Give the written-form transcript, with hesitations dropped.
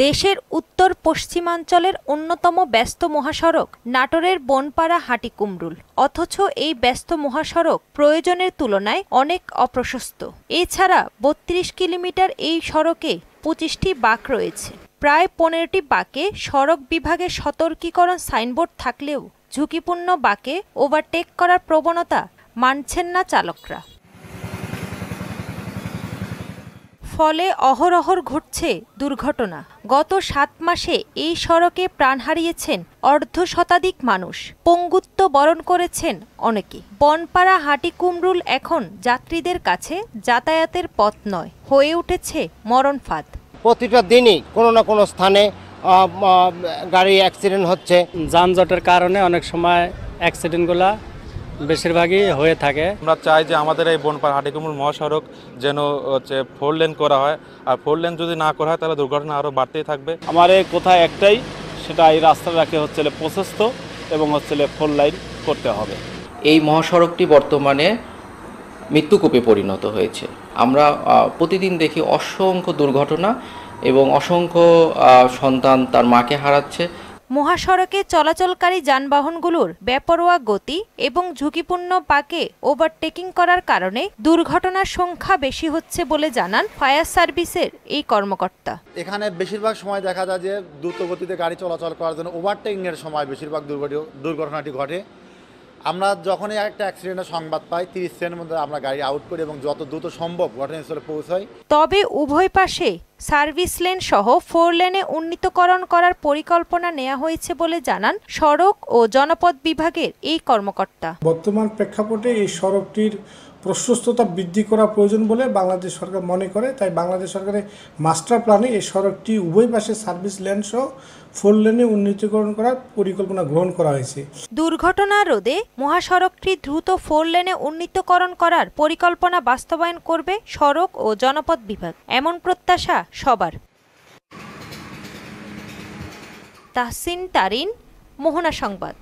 দেশের উত্তর পশ্চিমাঞ্চলের অন্যতম ব্যস্ত মহাসড়ক নাটোরের বনপাড়া হাটিকুমরুল, অথচ এই ব্যস্ত মহাসড়ক প্রয়োজনের তুলনায় অনেক অপ্রশস্ত। এছাড়া ৩২ কিলোমিটার এই সড়কে ২৫টি বাঁক রয়েছে। প্রায় ১৫টি বাঁকে সড়ক বিভাগের সতর্কীকরণ সাইনবোর্ড থাকলেও ঝুঁকিপূর্ণ বাঁকে ওভারটেক করার প্রবণতা মানছেন না চালকরা। ফলে অহরহ ঘটছে দুর্ঘটনা। গত ৭ মাসে এই সড়কে প্রাণ হারিয়েছেন অর্ধশতাধিক মানুষ, পঙ্গুত্ব বরণ করেছেন অনেকে। বনপাড়া হাটিকুমরুল এখন যাত্রীদের কাছে যাতায়াতের পথ নয়, হয়ে উঠেছে মরণ ফাঁদ। প্রতিটা দিনই কোনো না কোনো স্থানে গাড়ি অ্যাক্সিডেন্ট হচ্ছে। যানজটের কারণে অনেক সময় অ্যাক্সিডেন্টগুলো বেশিরভাগই হয়ে থাকে। আমরা চাই যে আমাদের এই বনপাড়া হাটিকুমরুল মহাসড়ক যেন 4 লেন করা হয়, আর 4 লেন যদি না করা হয় তাহলে দুর্ঘটনা আরও বাড়তেই থাকবে। আমার এই কথা একটাই, সেটা এই রাস্তাটাকে প্রশস্ত এবং 4 লাইন করতে হবে। এই মহাসড়কটি বর্তমানে মৃত্যুকূপে পরিণত হয়েছে। আমরা প্রতিদিন দেখি অসংখ্য দুর্ঘটনা এবং অসংখ্য সন্তান তার মাকে হারাচ্ছে। মহাসড়কে চলাচলকারী যানবাহনগুলোর বেপরোয়া গতি এবং ঝুঁকিপূর্ণ বাঁকে ওভারটেকিং করার কারণে দুর্ঘটনার সংখ্যা বেশি হচ্ছে বলে জানান ফায়ার সার্ভিসের এই কর্মকর্তা। এখানে বেশিরভাগ সময় দেখা যায় যে দ্রুত গতিতে গাড়ি চলাচল করার জন্য ওভারটেকিংয়ের সময় বেশিরভাগ দুর্ঘটনাটি ঘটে। আমরা যখনই একটা অ্যাক্সিডেন্টের সংবাদ পাই ৩০ সেকেন্ডের মধ্যে আমরা গাড়ি আউট করি এবং যত দ্রুত সম্ভব ঘটনাস্থলে পৌঁছাই। তবে উভয় পাশে সার্ভিস লেন সহ 4 লেনে উন্নীতকরণ করার পরিকল্পনা নেওয়া হয়েছে বলে জানান সড়ক ও জনপথ বিভাগের এই কর্মকর্তা। বর্তমান প্রেক্ষাপটে এই সড়কটির প্রশস্ততা বৃদ্ধি করা প্রয়োজন বলে বাংলাদেশ সরকার মনে করে, তাই বাংলাদেশ সরকারের মাস্টার প্ল্যানে এই সড়কটি উভয় পাশে সার্ভিস লেন সহ 4 লেনে উন্নীতকরণ করার পরিকল্পনা গ্রহণ করা হয়েছে। দুর্ঘটনা রোধে মহাসড়কটি দ্রুত 4 লেনে উন্নীতকরণ করার পরিকল্পনা বাস্তবায়ন করবে সড়ক ও জনপথ বিভাগ, এমন প্রত্যাশা সবার। তাহসিন তারিন, মোহনা সংবাদ।